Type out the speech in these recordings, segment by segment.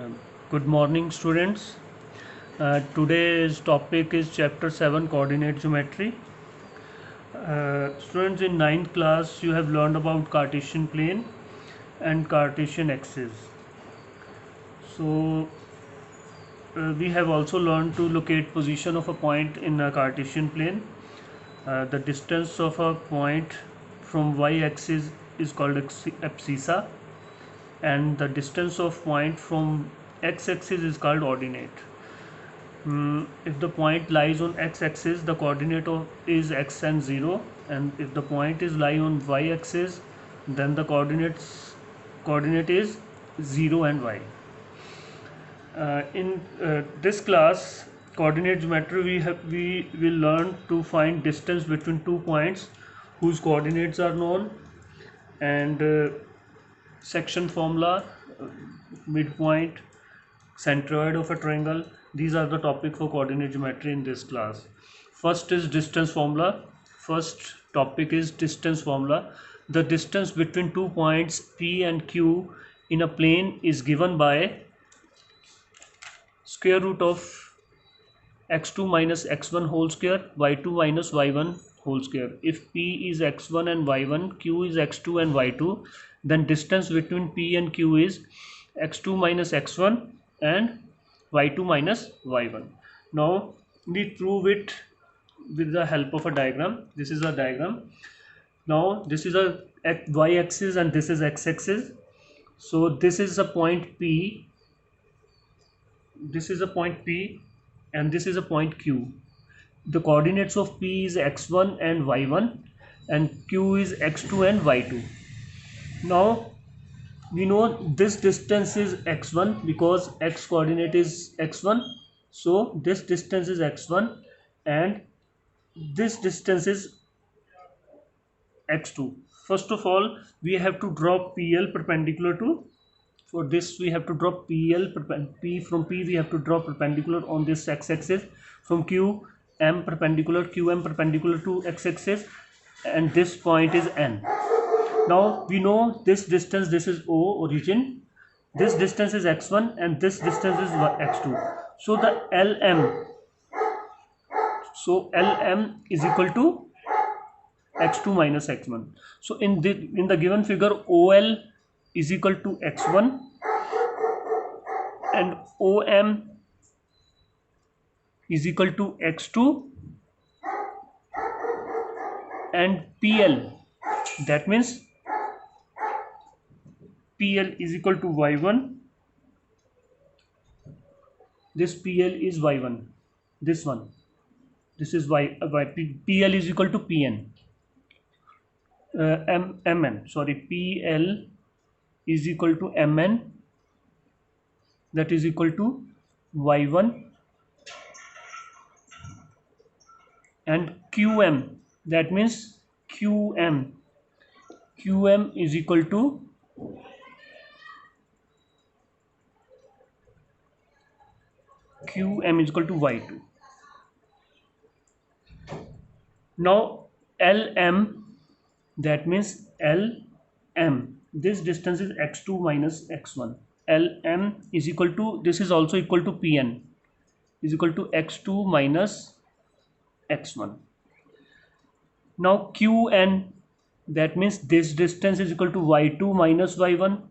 Um, Good morning, students. Today's topic is Chapter 7 Coordinate Geometry. Students, in ninth class, you have learned about Cartesian plane and Cartesian axis. So, we have also learned to locate position of a point in a Cartesian plane. The distance of a point from y-axis is called abscissa, and the distance of point from x-axis is called ordinate. If the point lies on x-axis, the coordinate is x and 0, and if the point is lie on y-axis, then the coordinate is 0 and y. In this class, coordinate geometry, we will learn to find distance between 2 points whose coordinates are known, and section formula, midpoint, centroid of a triangle. These are the topic for coordinate geometry in this class. First is distance formula. First topic is distance formula. The distance between 2 points P and Q in a plane is given by square root of x2 minus x1 whole square, y2 minus y1 whole square. If P is x1 and y1, Q is x2 and y2, then distance between P and Q is x2 minus x1 and y2 minus y1. Now we prove it with the help of a diagram. This is a diagram. Now this is a y-axis and this is x-axis. So this is a point P, this is a point P, and this is a point Q. The coordinates of P is x1 and y1, and Q is x2 and y2. Now we know this distance is x1 because x coordinate is x1, so this distance is x1 and this distance is x2. First of all, we have to draw PL perpendicular to, for this we have to draw PL, from P we have to draw perpendicular on this x-axis, from QM perpendicular to x-axis, and this point is N. Now we know this distance, this is O, origin, this distance is x1 and this distance is x2. So the LM is equal to x2 minus x1. So in the given figure, OL is equal to x1 and OM is equal to x2, and PL, that means PL is equal to y1. This PL is y1. This one. This is PL is equal to PN. PL is equal to MN. That is equal to y1, and QM, that means QM is equal to y2. Now LM, that means LM, this distance is x2 minus x1. LM is equal to, this is also equal to PN, is equal to x2 minus x1. Now QN, that means this distance is equal to y2 minus y1.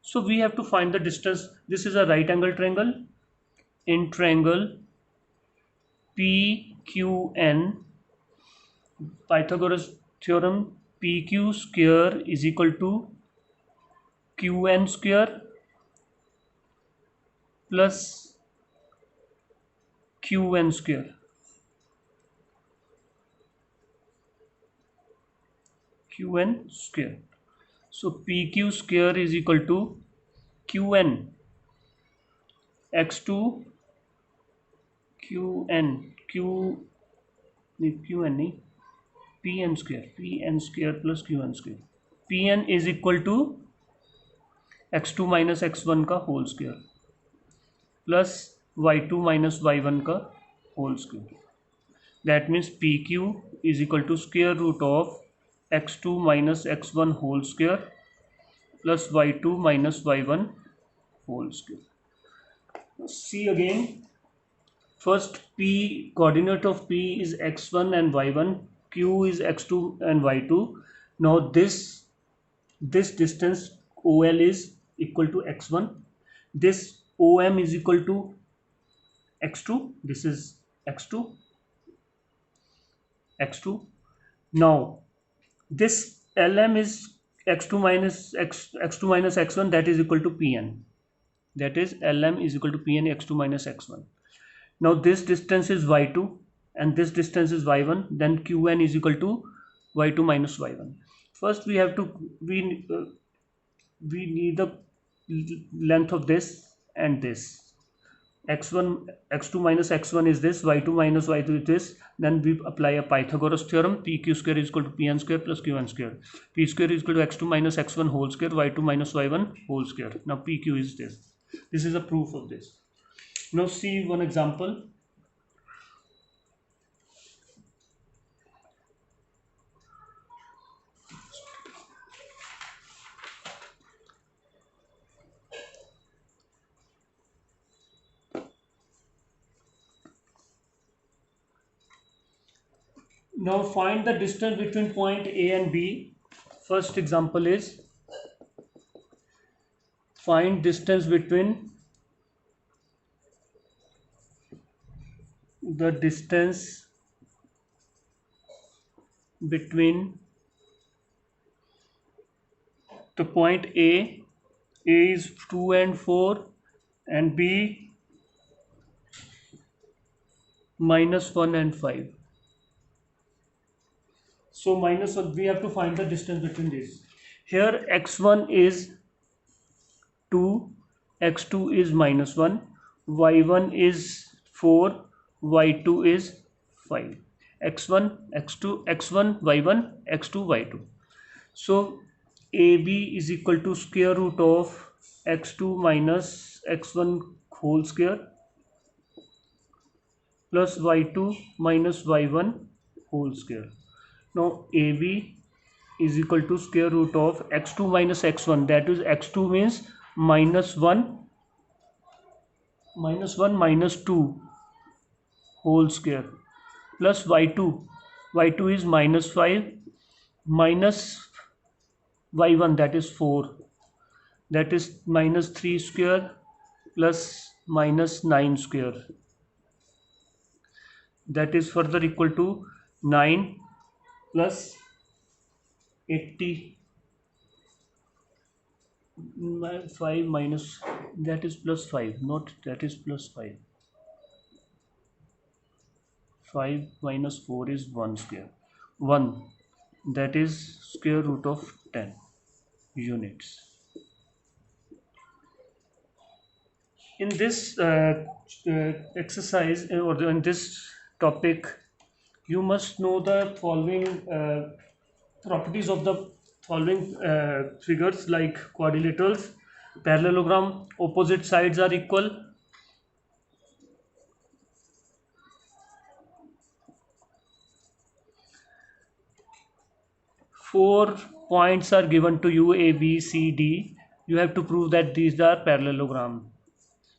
So we have to find the distance. This is a right angle triangle. In triangle PQN, Pythagoras theorem, PQ square is equal to QN square plus QN square. QN square. So PQ square is equal to QN x2 QN PN square plus QN square. PN is equal to x2 minus x1 का whole square plus y2 minus y1 का whole square. That means PQ is equal to square root of x2 minus x1 whole square plus y2 minus y1 whole square. See again, first p coordinate of p is x1 and y1, q is x2 and y2. Now this distance OL is equal to x1, this OM is equal to x2, this is x2. Now this LM is x2 minus x1, that is equal to Pn, that is LM is equal to Pn x2 minus x1. Now this distance is y2 and this distance is y1, then Qn is equal to y2 minus y1. First we need the length of this and this. x1 x2 minus x1 is this, y2 minus y2 is this. Then we apply a Pythagoras theorem, pq square is equal to pn square plus qn square. P square is equal to x2 minus x1 whole square, y2 minus y1 whole square. Now pq is this. This is a proof of this. Now see one example. Now find the distance between point A and B. First example is find distance between the point A is 2 and 4 and B minus 1 and 5. So minus 1, we have to find the distance between these. Here x1 is 2, x2 is minus 1, y1 is 4, y2 is 5. x1, x2, x1, y1, x2, y2. So AB is equal to square root of x2 minus x1 whole square plus y2 minus y1 whole square. Now AB is equal to square root of x2 minus x1, that is x2 means minus 1 minus 2 whole square plus y2 is minus 5 minus y1, that is 4, that is minus 3 square plus minus 9 square, that is further equal to 9 plus 80, 5 minus, that is plus 5, not that is plus 5. 5 minus 4 is 1 square, 1, that is square root of 10 units. In this exercise or in this topic, you must know the following properties of the following figures like quadrilaterals, parallelogram, opposite sides are equal, four points are given to you, A, B, C, D. You have to prove that these are parallelogram.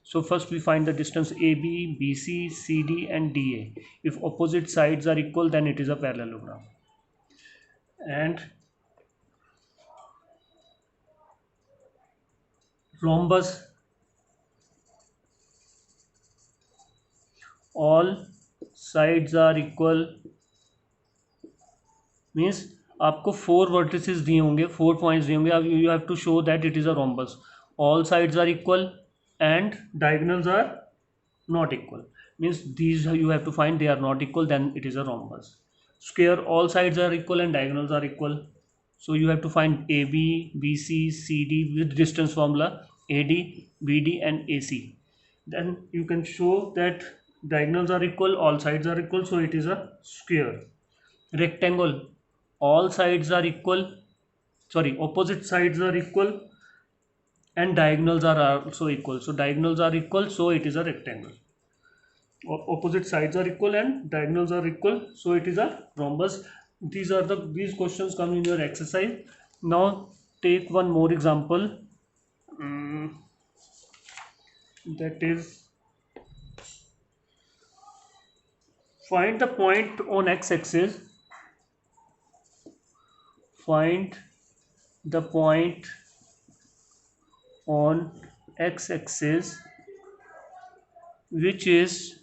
So first we find the distance AB, BC, CD and DA. If opposite sides are equal, then it is a parallelogram. And rhombus, all sides are equal means आपको 4 vertices दिए होंगे, 4 points दिए होंगे. You have to show that it is a rhombus. All sides are equal and diagonals are not equal, means these you have to find they are not equal, then it is a rhombus. Square, all sides are equal and diagonals are equal, so you have to find AB, BC, CD with distance formula AD, BD and AC. Then you can show that diagonals are equal, all sides are equal, so it is a square. Rectangle, all sides are equal, opposite sides are equal and diagonals are also equal, so diagonals are equal, so it is a rectangle. Opposite sides are equal and diagonals are equal, so it is a rhombus. These questions come in your exercise. Now take one more example. That is, find the point on x-axis. Find the point on x-axis which is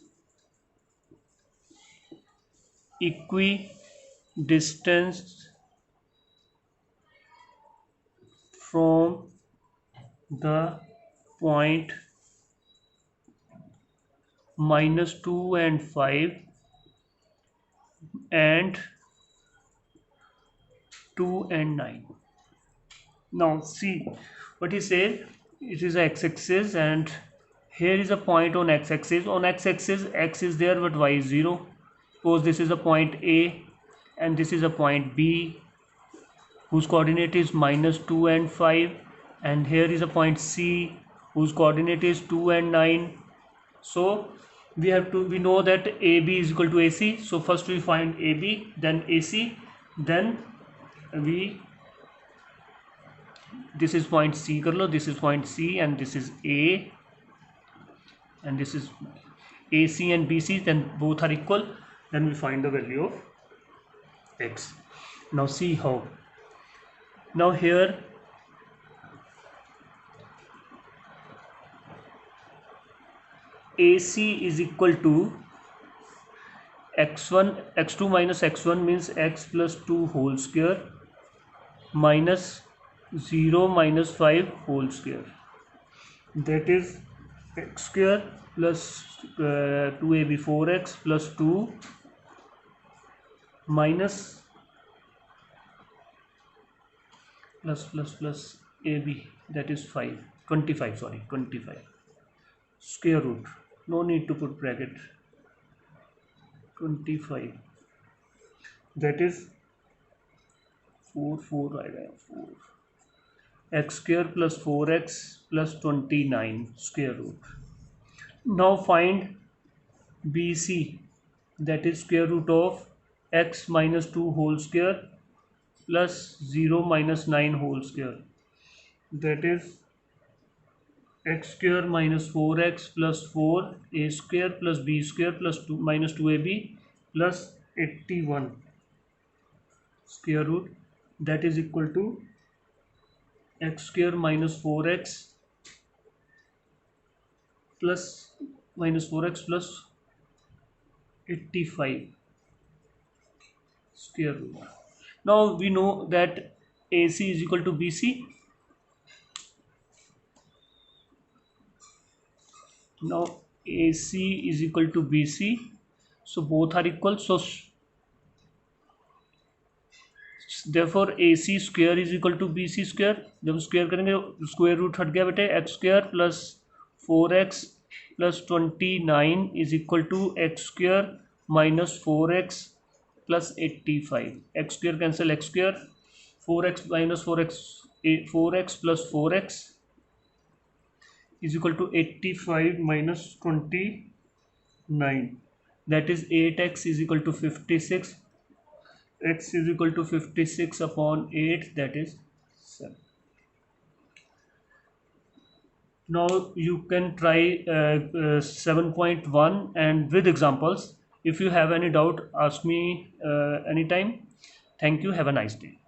equidistant from the point -2 and 5 and 2 and 9. Now see what he said. It is x-axis and here is a point on x-axis. On x-axis x is there but y is 0. Suppose this is a point A and this is a point B whose coordinate is -2 and 5, and here is a point C whose coordinate is 2 and 9. So we know that AB is equal to AC. So first we find AB, then AC, then this is point C कर लो, this is point C and this is A and this is AC and BC, then both are equal, then we find the value of x. Now see how. Now here AC is equal to x2 minus x1 means x plus 2 whole square minus 0 minus 5 whole square. That is x square plus 2ab 4x plus 2 minus plus ab, that is 25 square root, no need to put bracket, 25, that is 4 x square plus 4x plus 29 square root. Now find BC, that is square root of x minus 2 whole square plus 0 minus 9 whole square, that is x square minus 4x plus 4 a square plus b square plus 2 minus 2ab plus 81 square root, that is equal to x square minus 4x plus minus 4x plus 85 square root. Now we know that AC is equal to BC. Now AC is equal to BC, so both are equal, so therefore AC square is equal to BC square. जब square करेंगे square root हट गया बेटे, x square plus 4x plus 29 is equal to x square minus 4x plus 85. x square cancel x square, 4x minus 4x plus 4x is equal to 85 minus 29, that is 8x is equal to 56. X is equal to 56 upon 8, that is 7. Now you can try 7.1 and with examples. If you have any doubt, ask me anytime. Thank you. Have a nice day.